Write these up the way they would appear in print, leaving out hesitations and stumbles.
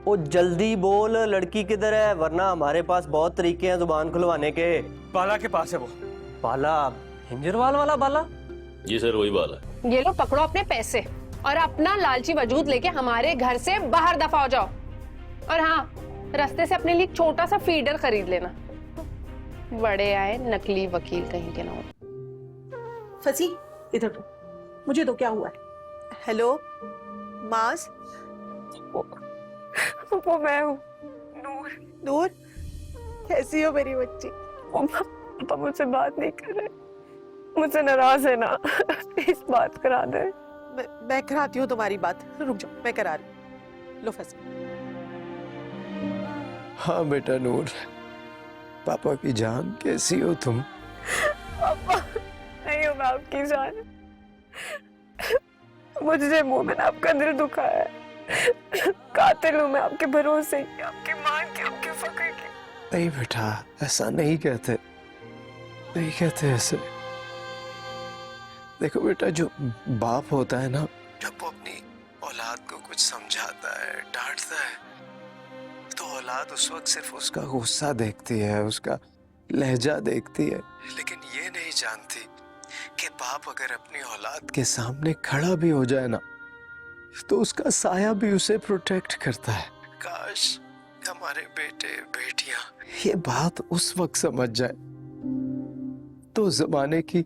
ओ जल्दी बोल, लड़की किधर है, वरना हमारे पास बहुत तरीके हैं जुबान खुलवाने के। बाला के पास है वो। बाला? हिंजरवाल वाला बाला? जी सर, वही बाला है। ये लो पकड़ो अपने पैसे और अपना लालची वजूद लेके हमारे घर से बाहर दफा हो जाओ। और हाँ, रास्ते से अपने लिए छोटा सा फीडर खरीद लेना। बड़े आए नकली वकील कहीं के ना हो। फंसी इधर, मुझे तो क्या हुआ है? हेलो माज, वो मैं हूँ, नूर। नूर, कैसी हो मेरी बच्ची? पापा मुझसे बात नहीं कर रहे, मुझसे नाराज है ना। प्लीज बात करा दे। मैं कराती हूँ तुम्हारी बात, रुक जाओ, मैं करा रही हूँ। लो फंसी। हाँ बेटा नूर, पापा की जान, कैसी हो तुम? पापा नहीं हो मैं आपकी जान। मुझे मोमिन आपका दिल दुखा है। कातिल हूँ मैं आपके भरोसे की, आपकी मान की, आपके फक्र की। नहीं बेटा, ऐसा नहीं कहते, नहीं कहते ऐसे। देखो बेटा, जो बाप होता है ना, जब वो अपनी औलाद को कुछ समझाता है, डांटता है, तो औलाद उस वक्त सिर्फ उसका गुस्सा देखती है, उसका लहजा देखती है, लेकिन ये नहीं जानती कि बाप अगर अपनी औलाद के सामने खड़ा भी हो जाए ना, तो उसका साया भी उसे प्रोटेक्ट करता है। काश हमारे बेटे बेटियां ये बात उस वक्त समझ जाए, तो जमाने की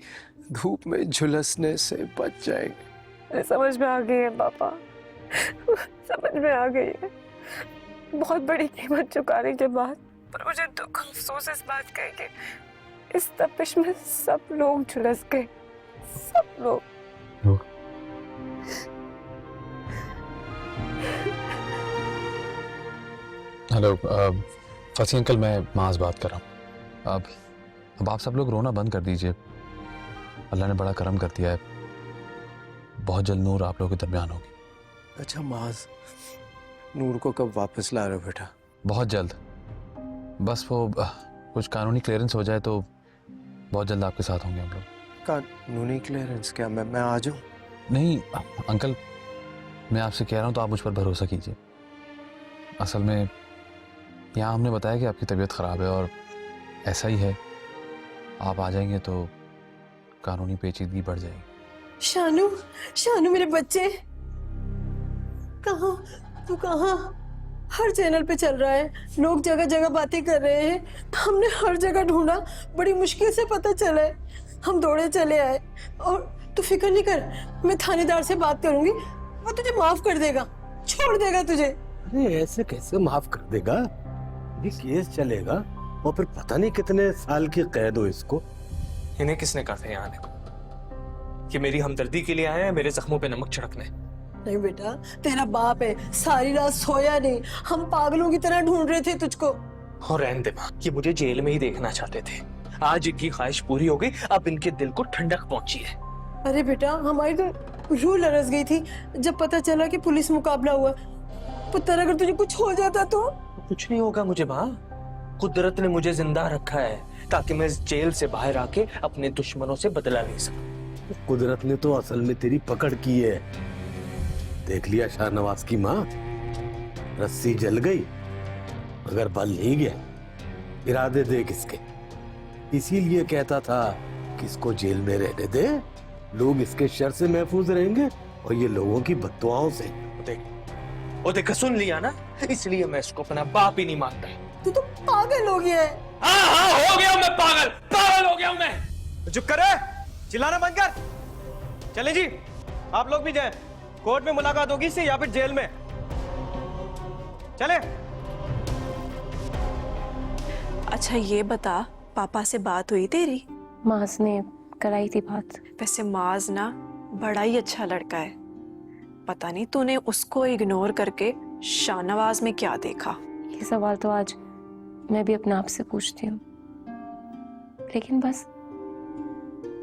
धूप में झुलसने से बच जाएंगे। समझ में आ गई है पापा, समझ में आ गई है। बहुत बड़ी कीमत चुकाने के बाद, पर मुझे दुख अफसोस इस बात का है कि इस तपिश में सब लोग झुलस गए, सब लोग। हेलो फसी अंकल, मैं माज बात कर रहा हूँ। अब आप सब लोग रोना बंद कर दीजिए। अल्लाह ने बड़ा करम कर दिया है, बहुत जल्द नूर आप लोगों के दरमियान होगी। अच्छा माज, नूर को कब वापस ला रहे हो बेटा? बहुत जल्द, बस वो कुछ कानूनी क्लियरेंस हो जाए तो बहुत जल्द आपके साथ होंगे हम लोग। कानूनी क्लियरेंस? क्या मैं आ जाऊं? नहीं अंकल, मैं आपसे कह रहा हूँ तो आप मुझ पर भरोसा कीजिए। असल में यहाँ हमने बताया कि आपकी तबीयत ख़राब है और ऐसा ही है। आप आ जाएंगे तो कानूनी पेचीदगी बढ़ जाएगी। शानू, शानू मेरे बच्चे, कहाँ तू कहाँ? हर चैनल पे चल रहा है, लोग जगह जगह बातें कर रहे हैं, हमने हर जगह ढूंढा, बड़ी मुश्किल से पता चला है, हम दौड़े चले आए। और तू फिक्र नहीं कर, मैं थानेदार से बात करूंगी, वो तुझे माफ कर देगा, छोड़ देगा तुझे। अरे ऐसे कैसे माफ कर देगा? ये केस चलेगा और फिर पता नहीं कितने साल की कैद हो इसको। इन्हें किसने कहा था यहाँ आने को? कि मेरी हमदर्दी के लिए आए हैं, मेरे जख्मों पे नमक छिड़कने? नहीं बेटा, तेरा बाप है, सारी रात सोया नहीं, हम पागलों की तरह ढूंढ रहे थे तुझको। और रहने दे माँ, ये मुझे जेल में ही देखना चाहते थे। आज इनकी ख्वाहिश पूरी हो गई, अब इनके दिल को ठंडक पहुंची है। अरे बेटा, हमारी तो रूह लरस गई थी जब पता चला कि पुलिस मुकाबला हुआ। पुत्र, अगर तुझे कुछ हो जाता तो? कुछ नहीं होगा मुझे माँ, कुदरत ने मुझे जिंदा रखा है ताकि मैं इस जेल से बाहर आके अपने दुश्मनों से बदला ले सकूं। कुदरत ने तो असल में तेरी पकड़ की है। देख लिया शाहनवाज की माँ, रस्सी जल गई मगर बल नहीं गया। इरादे देख इसके, इसीलिए कहता था कि इसको जेल में रहने दे, लोग इसके शर से महफूज रहेंगे और ये लोगों की बद्दुआओं से। देख सुन लिया ना, इसलिए मैं इसको अपना बाप ही नहीं मानता। तू तो पागल हो गया है। हाँ हो गया मैं पागल, पागल हो गया हूं मैं। चुप करे, चिल्लाना बंद कर। चले जी, आप लोग भी जाएं, कोर्ट में मुलाकात होगी इससे या फिर जेल में। चले। अच्छा ये बता, पापा से बात हुई तेरी? माज ने कराई थी बात। वैसे माज ना बड़ा ही अच्छा लड़का है, पता नहीं तूने उसको इग्नोर करके शाहनवाज में क्या देखा? ये सवाल तो आज मैं भी अपने आप से पूछती हूँ, लेकिन बस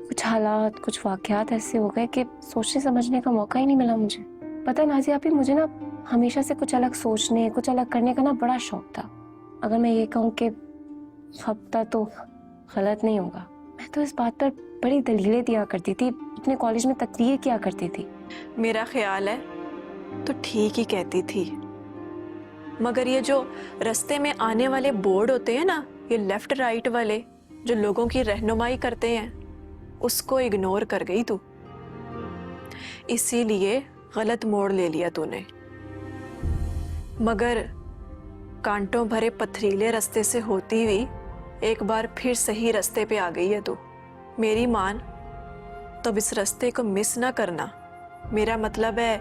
कुछ हालात, कुछ वाकयात ऐसे हो गए कि सोचने समझने का मौका ही नहीं मिला मुझे। पता है नाज़िया आपी, मुझे ना हमेशा से कुछ अलग सोचने, कुछ अलग करने का ना बड़ा शौक था। अगर मैं ये कहूँ कि हफ्ता तो गलत नहीं होगा। मैं तो इस बात पर बड़ी दलीलें दिया करती थी, अपने कॉलेज में तकरीर किया करती थी। मेरा ख्याल है तो ठीक ही कहती थी, मगर ये जो रास्ते में आने वाले बोर्ड होते हैं ना, ये लेफ्ट राइट वाले जो लोगों की रहनुमाई करते हैं, उसको इग्नोर कर गई तू। इसीलिए गलत मोड़ ले लिया तूने। मगर कांटों भरे पथरीले रास्ते से होती हुई एक बार फिर सही रास्ते पे आ गई है तू। मेरी मान, तो इस रास्ते को मिस ना करना। मेरा मतलब है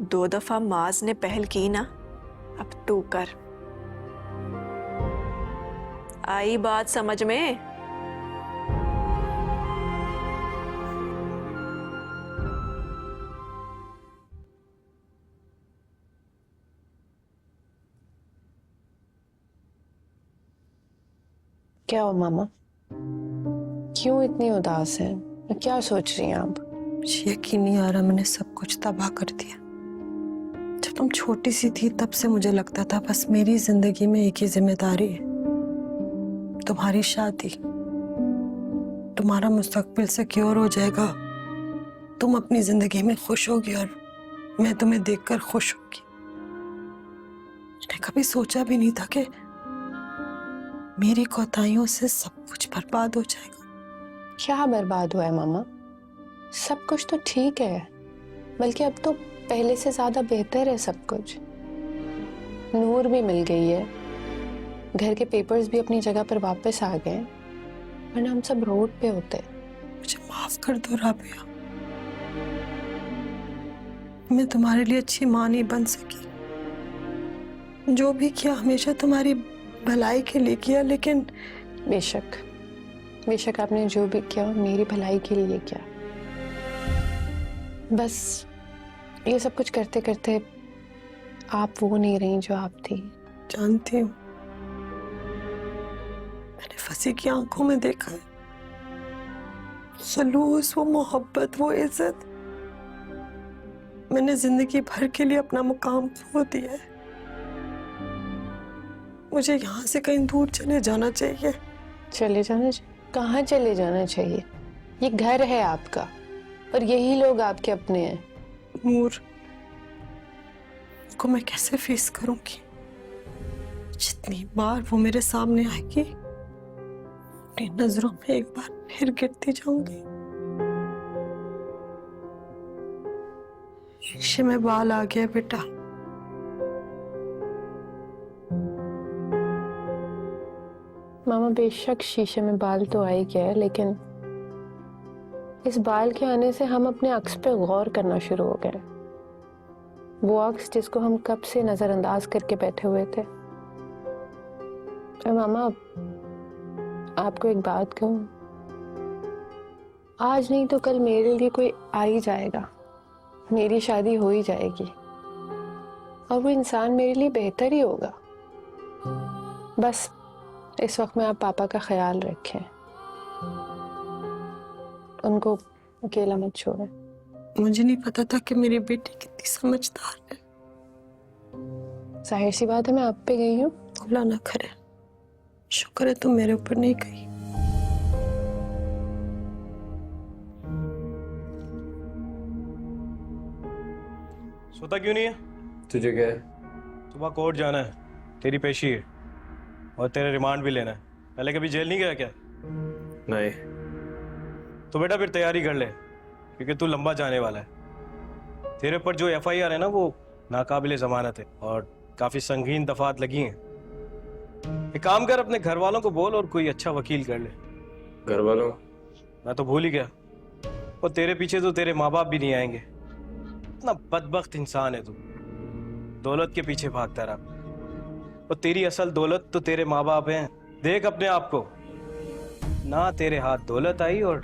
2 दफा माज ने पहल की ना, अब तू कर। आई बात समझ में? क्या हो मामा, क्यों इतनी उदास है? क्या सोच रही हैं आप? मुझे यकीन नहीं आ रहा, मैंने सब कुछ तबाह कर दिया। जब तुम छोटी सी थी तब से मुझे लगता था बस मेरी जिंदगी में एक ही जिम्मेदारी है, तुम्हारी शादी। तुम्हारा मुस्तकबिल सिक्योर हो जाएगा, तुम अपनी जिंदगी में खुश होगी और मैं तुम्हें देखकर खुश होगी। मैंने कभी सोचा भी नहीं था कि मेरी कोताहियों से सब कुछ बर्बाद हो जाएगा। क्या बर्बाद हुआ है मामा? सब कुछ तो ठीक है, बल्कि अब तो पहले से ज्यादा बेहतर है सब कुछ। नूर भी मिल गई है, घर के पेपर्स भी अपनी जगह पर वापस आ गए, वरना हम सब रोड पे होते। मुझे माफ कर दो राबिया, मैं तुम्हारे लिए अच्छी माँ नहीं बन सकी। जो भी किया हमेशा तुम्हारी भलाई के लिए किया, लेकिन बेशक बेशक आपने जो भी किया मेरी भलाई के लिए किया। बस ये सब कुछ करते करते आप वो नहीं रही जो आप थी। जानती हूँ, मैंने फंसी की आंखों में देखा है खलूस, वो मोहब्बत, वो इज्जत। मैंने जिंदगी भर के लिए अपना मुकाम खो दिया है। मुझे यहाँ से कहीं दूर चले जाना चाहिए। चले जाना चाहिए? कहाँ चले जाना चाहिए? ये घर है आपका और यही लोग आपके अपने हैं। नूर को मैं कैसे फेस करूंगी? जितनी बार वो मेरे सामने आएगी, अपनी नजरों में एक बार फिर गिरती जाऊंगी। शीशे में बाल आ गया बेटा। मामा बेशक शीशे में बाल तो आ ही गया है, लेकिन इस बाल के आने से हम अपने अक्स पे गौर करना शुरू हो गए। वो अक्स जिसको हम कब से नजरअंदाज करके बैठे हुए थे। और मामा आपको एक बात कहूं, आज नहीं तो कल मेरे लिए कोई आ ही जाएगा, मेरी शादी हो ही जाएगी और वो इंसान मेरे लिए बेहतर ही होगा। बस इस वक्त में आप पापा का ख्याल रखें, उनको अकेला मत छोड़ें। मुझे नहीं पता था कि मेरी बेटी कितनी समझदार है। जाहिर सी बात है मैं आप पे गई हूँ। खुला ना करे, शुक्र है तुम मेरे ऊपर नहीं गई। सोता क्यों नहीं है? तुझे क्या है? सुबह कोर्ट जाना है, तेरी पेशी है और तेरा रिमांड भी लेना है। पहले कभी जेल नहीं गया क्या? नहीं। तो बेटा फिर तैयारी कर ले, क्योंकि तू लंबा जाने वाला है। तेरे ऊपर जो FIR है ना, वो नाकाबिले जमानत है और काफी संगीन दफात लगी हैं। एक काम कर, अपने घर वालों को बोल और कोई अच्छा वकील कर ले। घर वालों? मैं तो भूल ही गया। और तेरे पीछे तो तेरे माँ बाप भी नहीं आएंगे। इतना बदबख्त इंसान है तू, दौलत के पीछे भागता रहा। और तेरी असल दौलत तो तेरे माँ बाप हैं। देख अपने आप को, ना तेरे हाथ दौलत आई और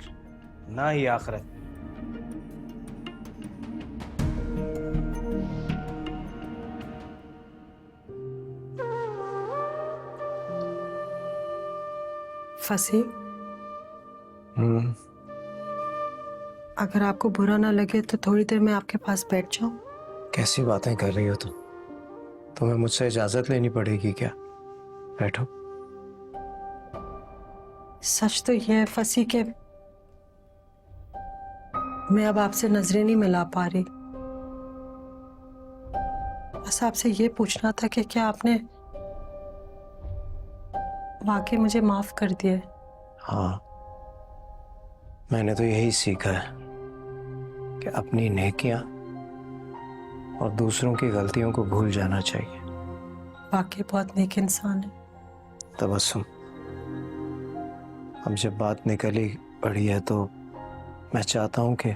ना ही आखिरत। फसी, अगर आपको बुरा ना लगे तो थोड़ी देर मैं आपके पास बैठ जाऊं? कैसी बातें कर रही हो तुम? तुम्हें मुझसे इजाजत लेनी पड़ेगी क्या? बैठो। सच तो यह है फसी के मैं अब आपसे नजरें नहीं मिला पा रही। बस आपसे ये पूछना था कि क्या आपने वाकई मुझे माफ कर दिया है? हाँ, मैंने तो यही सीखा है कि अपनी नेकियां और दूसरों की गलतियों को भूल जाना चाहिए। वाकई बहुत नेक इंसान है। तबस्सुम, अब जब बात निकली पड़ी है तो मैं चाहता हूं कि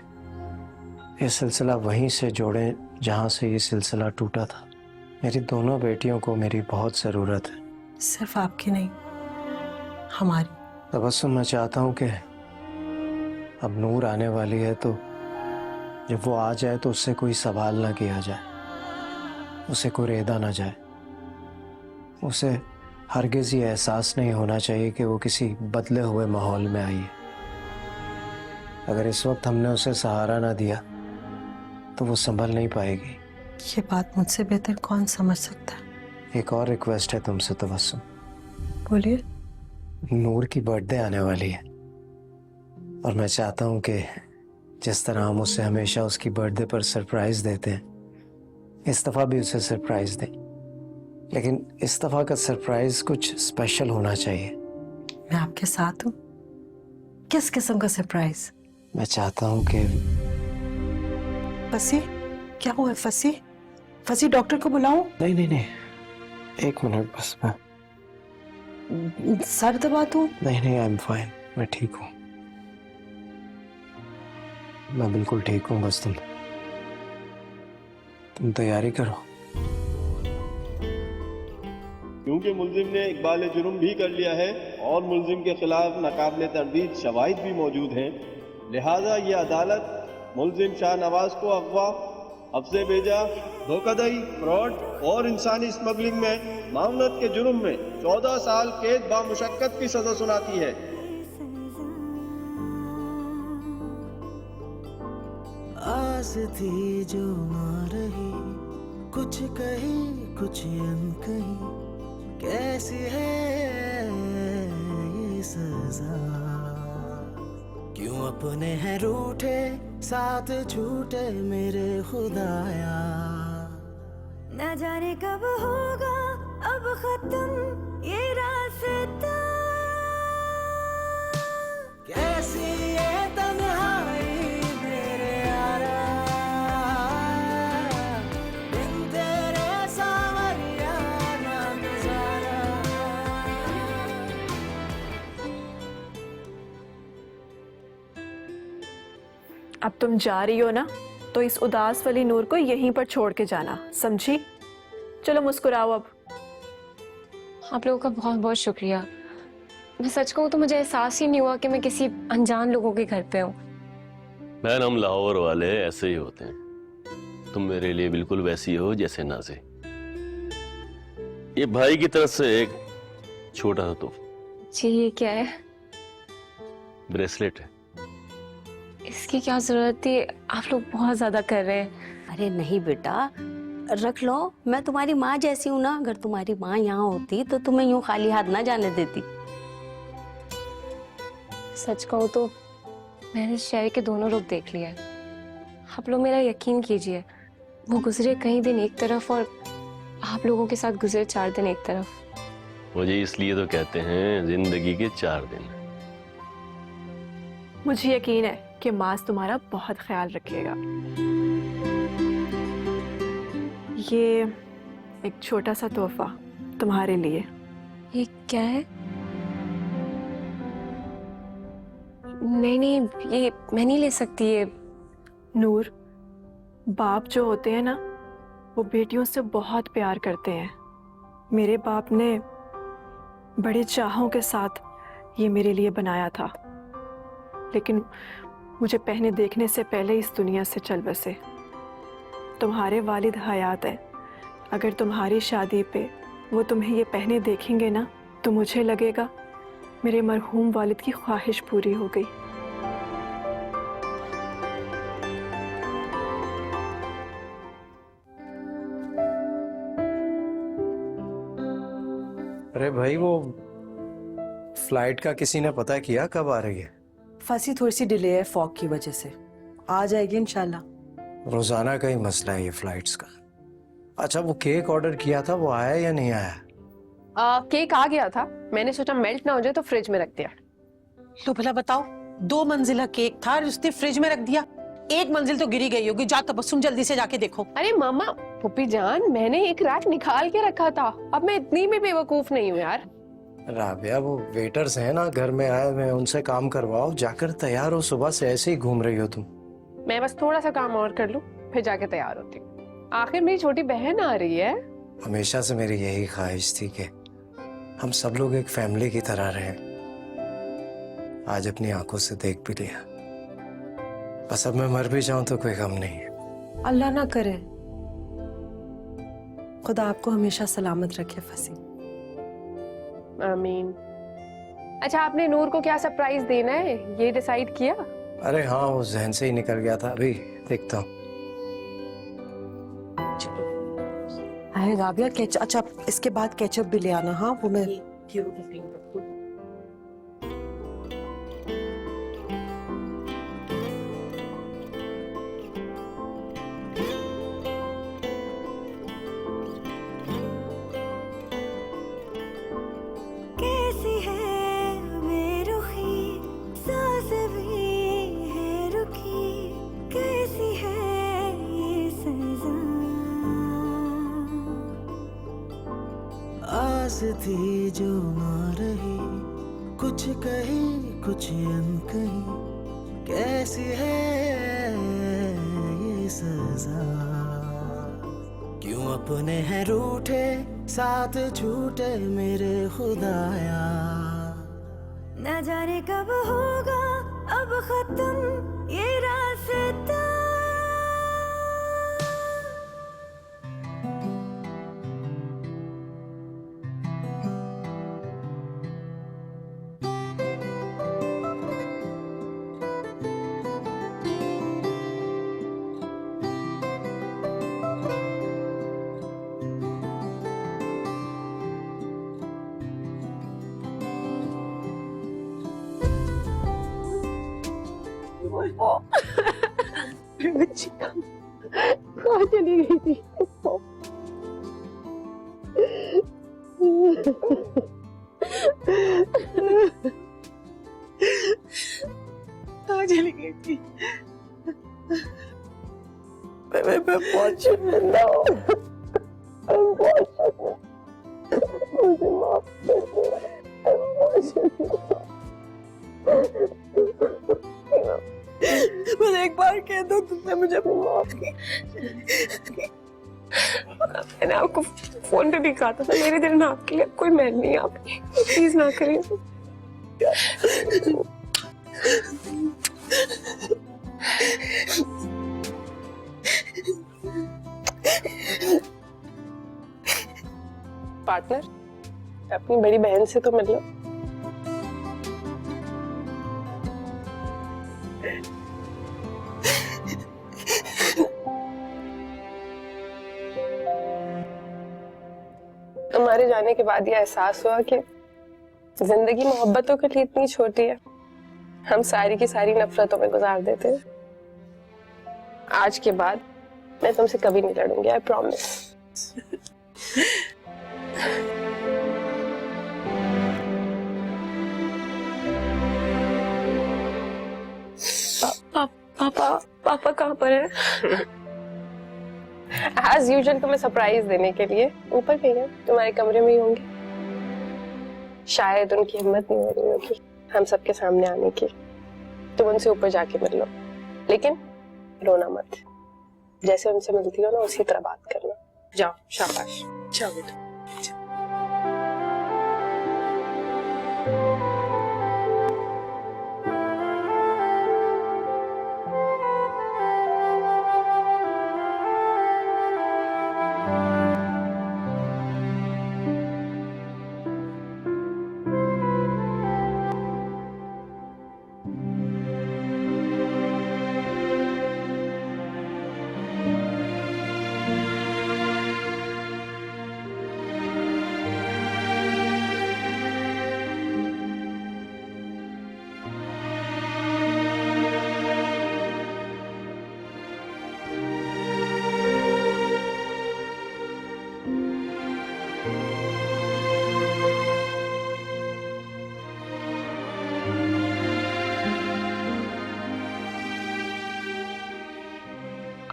ये सिलसिला वहीं से जोड़ें जहां से ये सिलसिला टूटा था। मेरी दोनों बेटियों को मेरी बहुत ज़रूरत है। सिर्फ आपकी नहीं, हमारी। तबस्सुम, मैं चाहता हूं कि अब नूर आने वाली है तो जब वो आ जाए तो उससे कोई सवाल ना किया जाए, उसे कोई रेदा ना जाए, उसे हरगिज़ ये एहसास नहीं होना चाहिए कि वो किसी बदले हुए माहौल में आई है। अगर इस वक्त हमने उसे सहारा ना दिया तो वो संभल नहीं पाएगी। ये बात मुझसे बेहतर कौन समझ सकता है? एक और रिक्वेस्ट है तुमसे तबस्सुम। बोलिए। नूर की बर्थडे आने वाली है और मैं चाहता हूँ कि जिस तरह हम उसे हमेशा उसकी बर्थडे पर सरप्राइज देते हैं, इस दफ़ा भी उसे सरप्राइज दें। लेकिन इस दफ़ा का सरप्राइज कुछ स्पेशल होना चाहिए। मैं आपके साथ हूँ। किस किस्म का सरप्राइज? मैं चाहता हूँ कि फंसी? क्या हुआ? फंसी? फंसी डॉक्टर को बुलाऊं? नहीं नहीं नहीं, एक मिनट बस। मैं सर दबा दूं? नहीं नहीं, आई एम फाइन, मैं ठीक हूँ, मैं बिल्कुल ठीक हूँ। बस तुम तैयारी करो। क्योंकि मुल्जिम ने इकबाल जुर्म भी कर लिया है और मुल्जिम के खिलाफ नाकाबिले तरदीद शवाहिद भी मौजूद हैं, लिहाजा ये अदालत मुल्जिम शाह नवाज को अगवा, हफ्से भेजा, धोखाधड़ी, फ्रॉड और इंसानी स्मगलिंग में मामलत के जुर्म में 14 साल कैद बामुशक्कत की सजा सुनाती है। आस थी जो ना रही, कुछ कही कुछ अनकही, कैसी है ये सजा। क्यों अपने हैं रूठे साथ झूठे मेरे खुदाया। न जाने कब होगा अब खत्म ये रास्ता। कैसी ये तन्हाई मेरे यारा, बिन तेरे सावरिया ना गुजारा। अब तुम जा रही हो ना, तो इस उदास वाली नूर को यहीं पर छोड़ के जाना, समझी? चलो मुस्कुराओ अब। आप लोगों का बहुत बहुत शुक्रिया। मैं सच कहूँ तो मुझे एहसास ही नहीं हुआ कि मैं किसी अनजान लोगों के घर पे हूँ। बहन, हम लाहौर वाले ऐसे ही होते हैं। तुम मेरे लिए बिल्कुल वैसी हो जैसे नाज़े। ये भाई की तरफ से एक छोटा सा तोहफा। जी, ये क्या है? ब्रेसलेट है। इसकी क्या जरूरत थी? आप लोग बहुत ज्यादा कर रहे हैं। अरे नहीं बेटा, रख लो। मैं तुम्हारी माँ जैसी हूँ ना, अगर तुम्हारी माँ यहाँ होती तो तुम्हें यूं खाली हाथ ना जाने देती। सच कहूँ तो मैंने शहर के दोनों रुख देख लिया है। आप लोग मेरा यकीन कीजिए, वो गुजरे कई दिन एक तरफ और आप लोगों के साथ गुजरे 4 दिन एक तरफ। मुझे इसलिए तो कहते हैं जिंदगी के 4 दिन। मुझे यकीन है कि मास तुम्हारा बहुत ख्याल रखेगा। ये एक छोटा सा तोहफा तुम्हारे लिए। ये क्या है? नहीं नहीं, ये मैं नहीं ले सकती। ये नूर, बाप जो होते हैं ना, वो बेटियों से बहुत प्यार करते हैं। मेरे बाप ने बड़े चाहों के साथ ये मेरे लिए बनाया था, लेकिन मुझे पहने देखने से पहले इस दुनिया से चल बसे। तुम्हारे वालिद हयात हैं। अगर तुम्हारी शादी पे वो तुम्हें ये पहने देखेंगे ना, तो मुझे लगेगा मेरे मरहूम वालिद की ख्वाहिश पूरी हो गई। अरे भाई, वो फ्लाइट का किसी ने पता किया कब आ रही है? फंसी थोड़ी सी डिले है फॉग की वजह से, आ जाएगी इंशाल्लाह। रोजाना का ही मसला है ये फ्लाइट्स का। अच्छा, वो केक ऑर्डर किया था, वो आया या नहीं आया? केक आ गया था, मैंने सोचा मेल्ट ना हो जाए तो फ्रिज में रख दिया। तो भला बताओ, 2 मंजिला केक था और उसने फ्रिज में रख दिया। 1 मंजिल तो गिरी गई होगी। जा तबस्सुम, जल्दी से जाके देखो। अरे मामा, पुप्पी जान, मैंने एक रैक निकाल के रखा था। अब मैं इतनी भी बेवकूफ नहीं हूँ यार। राबिया, वो वेटर्स हैं ना घर में आए हुए, उनसे काम करवाओ। जाकर तैयार हो, सुबह से ऐसे ही घूम रही हो तुम। मैं बस थोड़ा सा काम और कर लूँ, फिर जाके तैयार होती हूँ। आखिर मेरी छोटी बहन आ रही है। हमेशा से मेरी यही ख्वाहिश थी कि हम सब लोग एक फैमिली की तरह रहें। आज अपनी आंखों से देख भी लिया। बस अब मैं मर भी जाऊं तो कोई गम नहीं है। अल्लाह ना करे, खुदा आपको हमेशा सलामत रखे फसी। आमीन। अच्छा, आपने नूर को क्या सरप्राइज देना है, ये डिसाइड किया? अरे हाँ, वो जहन से ही निकल गया था, अभी देखता हूँ। अरे राबिया, केचप, अच्छा इसके बाद केचप भी ले आना। हाँ, वो मैं कैसी है बेरुखी, सांस भी है रुकी, कैसी है ये सजा। आस थी जो ना रही, कुछ कही कुछ अनकही, कैसी है ये सजा। क्यों अपने हैं रूठे, साथ छूटे मेरे खुदाया। न जाने कब होगा अब खत्म ये रास्ता। बच्ची कहाँ चली गई थी? कहाँ चली गई थी? मैं पहुंची ना, मुझे माफ कर दो। बस एक बार कह दो, तुमने मुझे माफ किया। मैंने आपको फोन पे भी कहा था, मेरे दिल में आपके लिए कोई मैल नहीं है। आप प्लीज ना करें। पार्टनर, अपनी बड़ी बहन से तो मिल लो। तुम्हारे जाने के बाद ये एहसास हुआ कि जिंदगी मोहब्बतों के लिए इतनी छोटी है, हम सारी की सारी नफरतों में गुजार देते हैं। आज के बाद मैं तुमसे कभी नहीं लड़ूंगी, आई प्रॉमिस। पापा कहाँ पर है? As usual तुम्हें सरप्राइज देने के लिए ऊपर गई है, तुम्हारे कमरे में ही होंगे। शायद उनकी हिम्मत नहीं हो रही होगी हम सबके सामने आने की। तुम उनसे ऊपर जाके मिल लो, लेकिन रोना मत। जैसे उनसे मिलती हो ना, उसी तरह बात करना। जाओ, शाबाश, जाओ बेटा।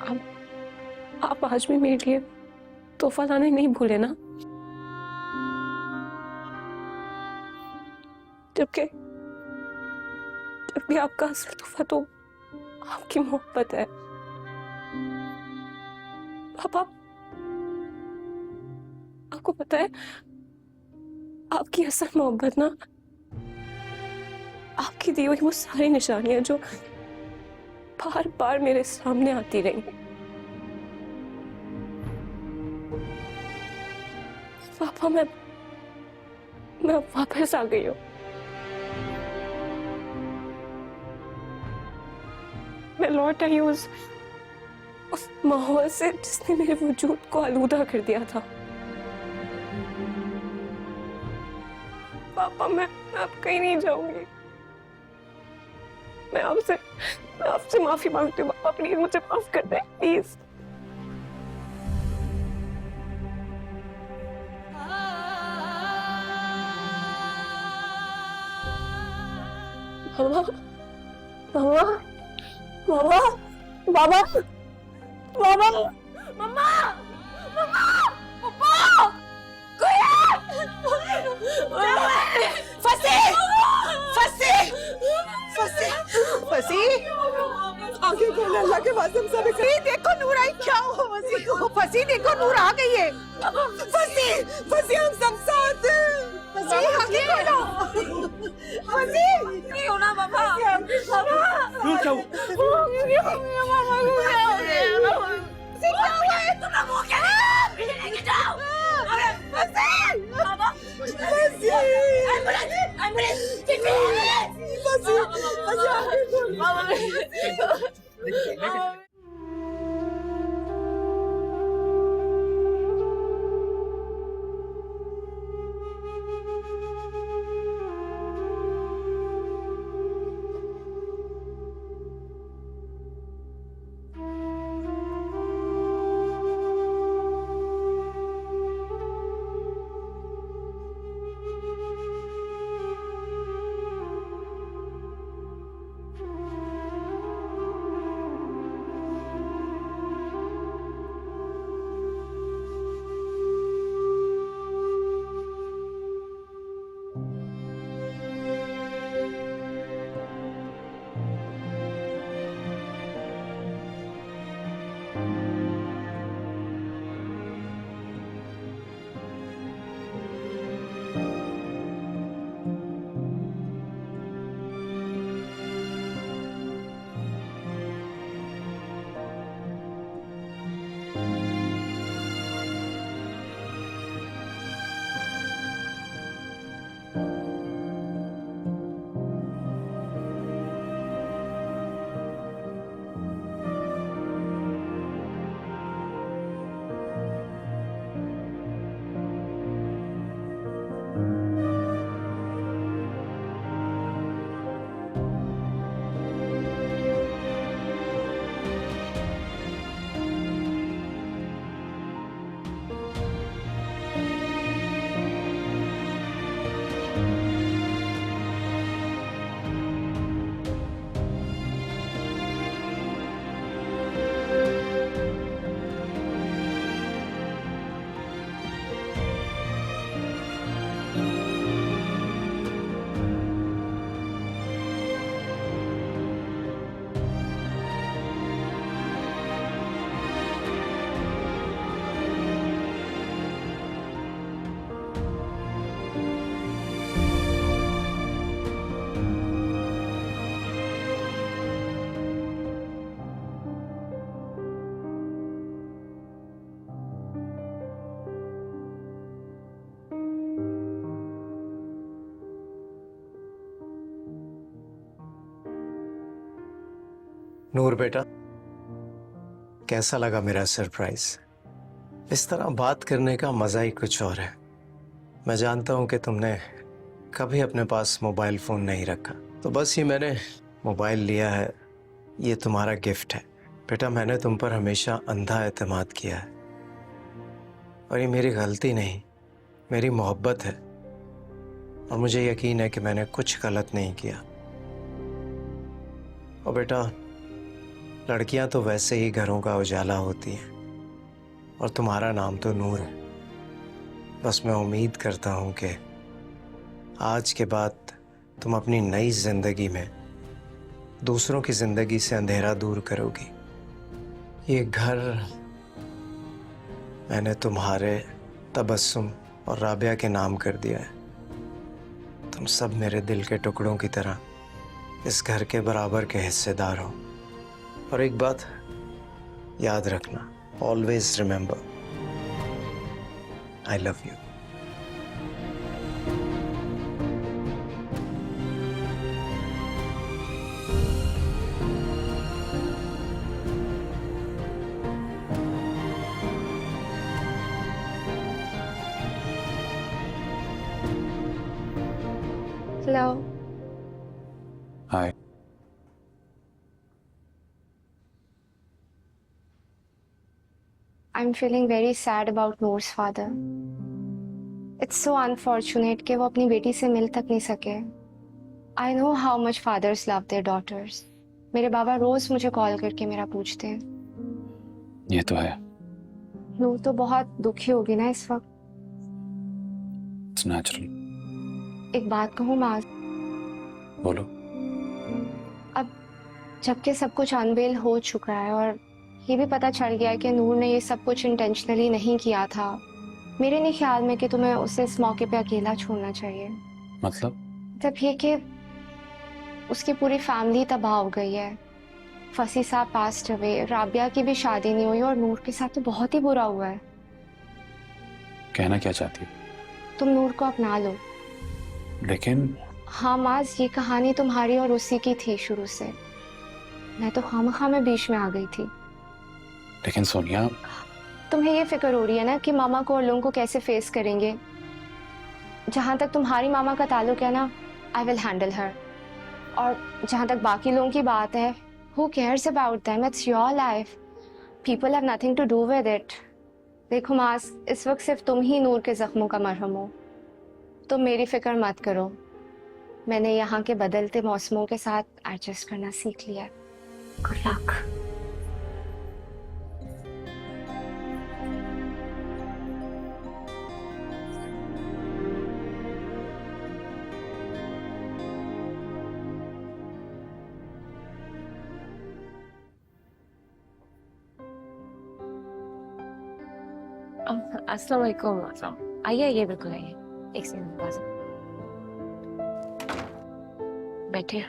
आप आज भी मेरे लिए तोहफा लाने नहीं भूले ना? जबकि आपका असल तोहफा तो आपकी मोहब्बत है। पापा, आपको पता है आपकी असल मोहब्बत ना आपकी दी हुई वो सारी निशानियां जो बार बार मेरे सामने आती रही। पापा, मैं वापस आ गई हूँ। मैं लौट आई हूँ उस माहौल से जिसने मेरे वजूद को आलूदा कर दिया था। पापा, मैं अब कहीं नहीं जाऊंगी। मैं आपसे माफी मांगती हूँ। पापा प्लीज मुझे माफ कर दे, प्लीज। मामा, मामा, मामा, बाबा, मामा, मम्मा, मम्मा, पापा, कोई है? फंसी, फंसी, फंसी, फंसी। आगे खोल, अल्लाह के वास्ते सब देखो नूर आई। क्या हुआ फंसी को? फंसी देखो नूर आ गई है। फंसी, फंसी, हम सब साथ हैं। फंसी, आगे खोलो। फंसी नहीं होना बाबा। नूर क्या हुआ? नूर बेटा, कैसा लगा मेरा सरप्राइज? इस तरह बात करने का मजा ही कुछ और है। मैं जानता हूं कि तुमने कभी अपने पास मोबाइल फोन नहीं रखा, तो बस ये मैंने मोबाइल लिया है, ये तुम्हारा गिफ्ट है। बेटा, मैंने तुम पर हमेशा अंधा एतमाद किया है और ये मेरी गलती नहीं, मेरी मोहब्बत है और मुझे यकीन है कि मैंने कुछ गलत नहीं किया। और बेटा, लड़कियां तो वैसे ही घरों का उजाला होती हैं और तुम्हारा नाम तो नूर है। बस मैं उम्मीद करता हूं कि आज के बाद तुम अपनी नई जिंदगी में दूसरों की जिंदगी से अंधेरा दूर करोगी। ये घर मैंने तुम्हारे तबस्सुम और राबिया के नाम कर दिया है। तुम सब मेरे दिल के टुकड़ों की तरह इस घर के बराबर के हिस्सेदार हो। और एक बात याद रखना, always remember, I love you. Hello. Hi. I'm feeling very sad about Noor's father. It's so unfortunate कि वो अपनी बेटी से मिल तक नहीं सके. I know how much fathers love their daughters. मेरे बाबा रोज मुझे कॉल करके मेरा पूछते हैं. ये तो है। नूर तो बहुत दुखी होगी ना इस वक्त. It's natural. एक बात कहूँ माँ. बोलो। अब जबकि सब कुछ अनवेल हो चुका है और ये भी पता चल गया है कि नूर ने ये सब कुछ इंटेंशनली नहीं किया था, मेरे नहीं ख्याल में कि तुम्हें उसे इस मौके पे अकेला छोड़ना चाहिए। मतलब ये कि उसकी पूरी फैमिली तबाह हो गई है। फसी साहब पास्ट अवे, राबिया की भी शादी नहीं हुई और नूर के साथ तो बहुत ही बुरा हुआ है। कहना क्या चाहती हो? तुम नूर को अपना लो। लेकिन हाँ माज, ये कहानी तुम्हारी और उसी की थी शुरू से। मैं तो खामखा में बीच में आ गई थी। लेकिन सोनिया, तुम्हें ये फिक्र हो रही है ना कि मामा को और लोगों को कैसे फेस करेंगे। जहाँ तक तुम्हारी मामा का ताल्लुक है ना, आई विल हैंडल हर। और जहाँ तक बाकी लोगों की बात है, who cares about them, it's your life, people have nothing to do with it. देखो मास, इस वक्त सिर्फ तुम ही नूर के जख्मों का मरहम हो। तुम मेरी फिक्र मत करो, मैंने यहाँ के बदलते मौसमों के साथ एडजस्ट करना सीख लिया। Good luck. अस्सलाम वालेकुम। आइए आइए, बिल्कुल आइए। एक सेकंड पास बैठिए।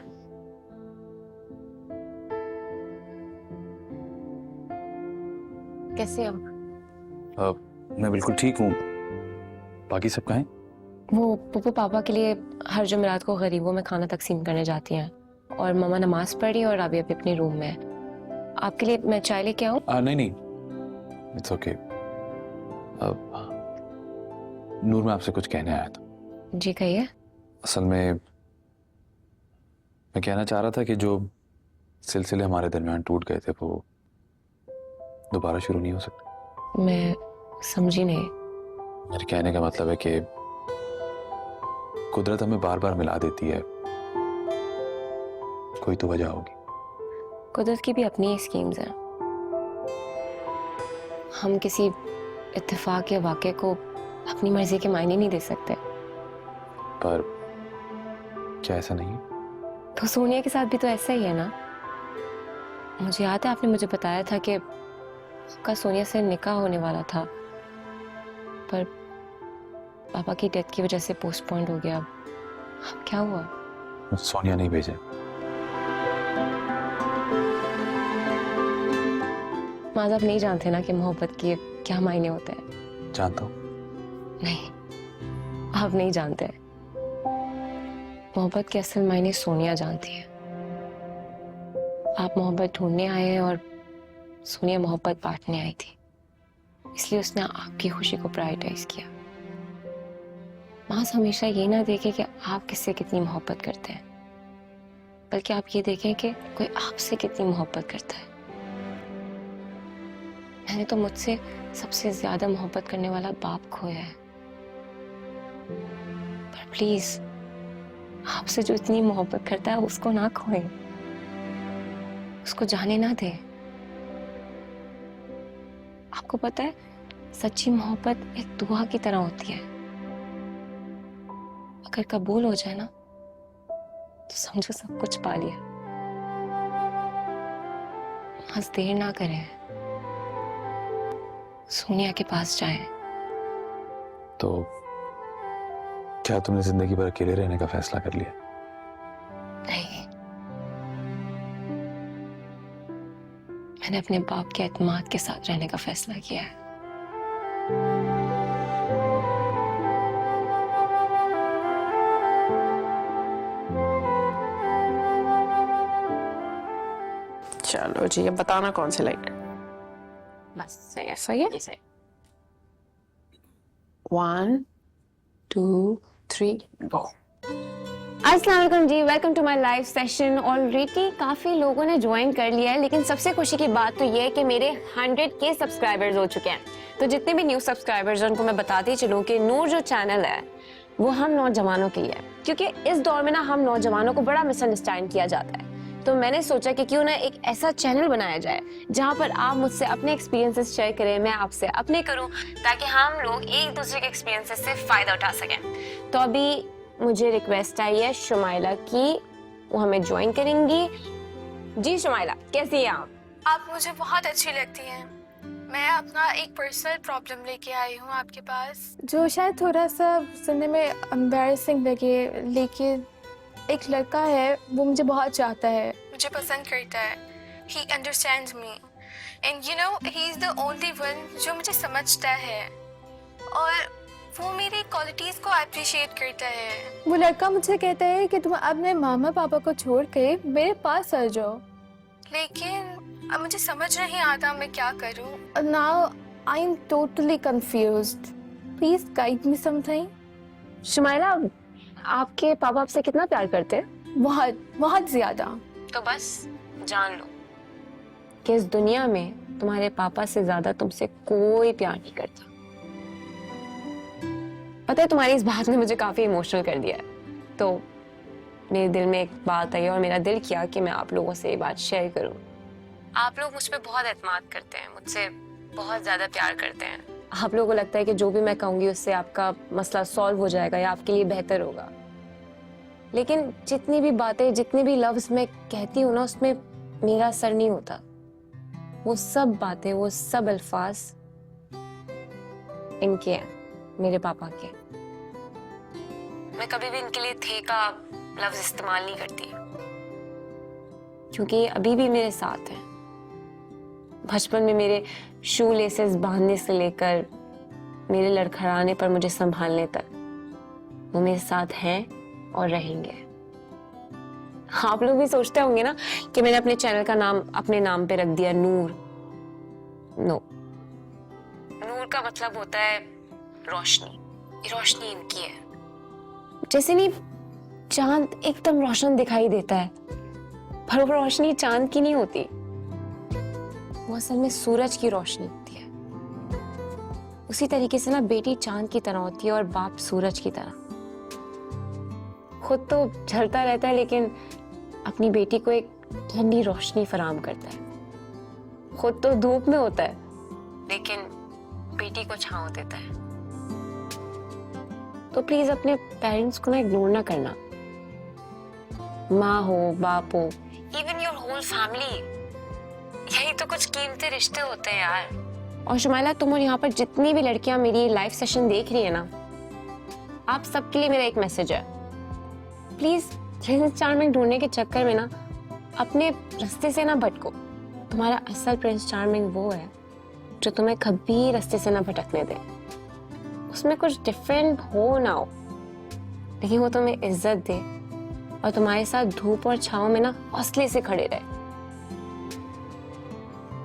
कैसे हो? मैं बिल्कुल ठीक हूँ। बाकी सब कहाँ हैं? वो पुप्पू पापा के लिए हर जुमेरात को गरीबों में खाना तकसीम करने जाती हैं और मम्मा नमाज पढ़ रही है और अभी अपने रूम में है। आपके लिए मैं चाय लेके आऊँ? नहीं नहीं, इट्स ओके। नूर, मैं आपसे कुछ कहने आया था। जी कहिए। असल में मैं कहना चाह रहा था कि जो सिलसिले हमारे दरमियान टूट गए थे वो दोबारा शुरू नहीं हो सकते। मैं समझी नहीं। मेरे कहने का मतलब है कि कुदरत हमें बार बार मिला देती है, कोई तो वजह होगी। कुदरत की भी अपनी स्कीम्स हैं। हम किसी इत्तेफाक या वाक़े को अपनी मर्जी के मायने नहीं दे सकते। पर क्या ऐसा नहीं? तो सोनिया के साथ भी तो ऐसा ही है ना। मुझे याद है आपने मुझे बताया था कि आपका सोनिया से निकाह होने वाला था, पर पापा की डेथ की वजह से पोस्टपोन हो गया। अब क्या हुआ? सोनिया नहीं भेजे। माँ, आप नहीं जानते ना कि मोहब्बत के क्या मायने होते हैं। जानता हूँ। नहीं, आप नहीं जानते। मोहब्बत के असल मायने सोनिया जानती है। आप मोहब्बत ढूंढने आए हैं और सोनिया मोहब्बत बांटने आई थी, इसलिए उसने आपकी खुशी को प्रायोरिटाइज किया। मास हमेशा ये ना देखें कि आप किससे कितनी मोहब्बत करते हैं, बल्कि आप ये देखें कि कोई आपसे कितनी मोहब्बत करता है। मैंने तो मुझसे सबसे ज्यादा मोहब्बत करने वाला बाप खोया है, पर प्लीज आपसे जो इतनी मोहब्बत करता है उसको ना खोएं, उसको जाने ना दें। आपको पता है, सच्ची मोहब्बत एक दुआ की तरह होती है। अगर कबूल हो जाए ना तो समझो सब कुछ पा लिया। बस देर ना करें, सोनिया के पास जाएं। तो क्या तुमने जिंदगी भर अकेले रहने का फैसला कर लिया? नहीं, मैंने अपने बाप के एतमाद के साथ रहने का फैसला किया है। चलो जी, अब बताना कौन सी लाइट? बस सही है, सही है? सही। 1 2 3 गो। अस्सलाम वालेकुम जी, welcome to my live session. Already काफी लोगों ने ज्वाइन कर लिया है, लेकिन सबसे खुशी की बात तो ये है कि मेरे 100K सब्सक्राइबर्स हो चुके हैं। तो जितने भी न्यू सब्सक्राइबर्स हैं उनको मैं बताती चलूं कि नूर जो चैनल है वो हम नौजवानों के लिए है, क्योंकि इस दौर में ना हम नौजवानों को बड़ा मिसअंडरस्टैंड किया जाता है। तो मैंने सोचा कि क्यों ना एक ऐसा चैनल बनाया जाए जहां पर आप मुझसे अपने एक्सपीरियंसेस शेयर करें, मैं आपसे अपने करूं, ताकि हम लोग एक दूसरे के एक्सपीरियंसेस से फायदा उठा सकें। तो अभी मुझे रिक्वेस्ट आई है शुमाइला की, वो हमें ज्वाइन करेंगी। जी शुमाइला, कैसी हैं आप? आप मुझे बहुत अच्छी लगती हैं। मैं अपना एक पर्सनल प्रॉब्लम लेके आई हूँ आपके पास, जो शायद थोड़ा सा सुनने में एम्बैरेसिंग लगे, लेकिन एक लड़का है, वो मुझे बहुत चाहता है, मुझे पसंद करता है। He understands me and you know he is the only one जो मुझे समझता है और वो मेरी क्वालिटीज को अप्रिशिएट करता है। वो लड़का मुझे कहता है कि तुम अपने मामा पापा को छोड़ के मेरे पास आ जाओ, लेकिन अब मुझे समझ नहीं आता मैं क्या करूं। Now I am totally confused. Please guide me something. Shumaila, आपके पापा आपसे कितना प्यार करते हैं? बहुत बहुत ज्यादा। तो बस जान लो कि इस दुनिया में तुम्हारे पापा से ज्यादा तुमसे कोई प्यार नहीं करता। पता है, तुम्हारी इस बात ने मुझे काफी इमोशनल कर दिया है। तो मेरे दिल में एक बात आई और मेरा दिल किया कि मैं आप लोगों से ये बात शेयर करूं। आप लोग मुझ पे बहुत एतमाद करते हैं, मुझसे बहुत ज्यादा प्यार करते हैं। आप लोगों को लगता है कि जो भी मैं कहूंगी उससे आपका मसला सॉल्व हो जाएगा या आपके लिए बेहतर होगा। लेकिन जितनी भी बातें, जितने भी लफ्ज मैं कहती हूँ ना, उसमें मेरा असर नहीं होता। वो सब बातें, वो सब अल्फाज इनके हैं, मेरे पापा के। मैं कभी भी इनके लिए थे का लफ्ज इस्तेमाल नहीं करती, क्योंकि अभी भी मेरे साथ हैं। बचपन में मेरे शू लेसेस बांधने से लेकर मेरे लड़खड़ाने पर मुझे संभालने तक वो मेरे साथ हैं और रहेंगे। आप लोग भी सोचते होंगे ना कि मैंने अपने चैनल का नाम अपने नाम पे रख दिया नूर। नो, नूर का मतलब होता है रोशनी। ये रोशनी इनकी है। जैसे नहीं चांद एकदम रोशन दिखाई देता है, पर वो रोशनी चांद की नहीं होती, वो असल में सूरज की रोशनी होती है। उसी तरीके से ना बेटी चांद की तरह होती है और बाप सूरज की तरह। खुद तो जलता रहता है, लेकिन अपनी बेटी को एक ठंडी रोशनी फराहम करता है। खुद तो धूप में होता है, लेकिन बेटी को छांव देता है। तो प्लीज अपने पेरेंट्स को ना इग्नोर ना करना। माँ हो, बाप हो, इवन योर होल फैमिली, यही तो कुछ कीमती रिश्ते होते हैं यार। और शुमाइला, तुम और यहाँ पर जितनी भी लड़कियां मेरी लाइव सेशन देख रही है ना, आप सबके लिए मेरा एक मैसेज है। प्लीज प्रिंस चार्मिंग ढूंढने के चक्कर में ना अपने रास्ते से ना भटको। तुम्हारा असल प्रिंस चार्मिंग वो है जो तुम्हें कभी रास्ते से ना भटकने दे। उसमें कुछ डिफरेंट हो ना हो, लेकिन वो तुम्हें इज्जत दे और तुम्हारे साथ धूप और छांव में ना हौसले से खड़े रहे।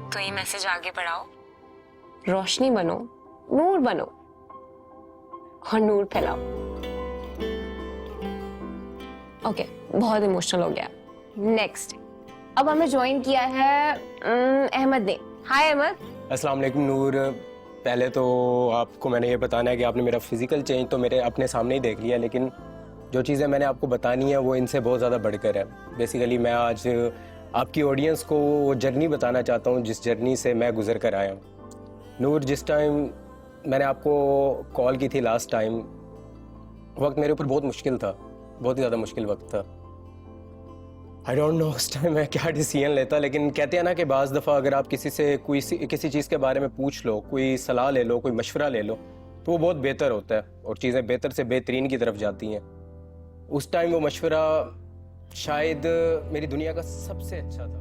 तो ये मैसेज आगे बढ़ाओ, रोशनी बनो, नूर बनो और नूर फैलाओ। ओके, बहुत इमोशनल हो गया। नेक्स्ट, अब हमें ज्वाइन किया है अहमद ने। हाय अहमद। अस्सलाम वालेकुम नूर। पहले तो आपको मैंने ये बताना है कि आपने मेरा फिजिकल चेंज तो मेरे अपने सामने ही देख लिया, लेकिन जो चीज़ें मैंने आपको बतानी है वो इनसे बहुत ज़्यादा बढ़कर है। बेसिकली मैं आज आपकी ऑडियंस को वो जर्नी बताना चाहता हूँ जिस जर्नी से मैं गुजर कर आया हूँ। नूर, जिस टाइम मैंने आपको कॉल की थी लास्ट टाइम, वक्त मेरे ऊपर बहुत मुश्किल था, बहुत ही ज़्यादा मुश्किल वक्त था। आई डोंट नो उस टाइम मैं क्या डिसीजन लेता, लेकिन कहते हैं ना कि बाज़ दफ़ा अगर आप किसी से किसी चीज़ के बारे में पूछ लो, कोई सलाह ले लो, कोई मशवरा ले लो, तो वो बहुत बेहतर होता है और चीज़ें बेहतर से बेहतरीन की तरफ जाती हैं। उस टाइम वो मशवरा शायद मेरी दुनिया का सबसे अच्छा था।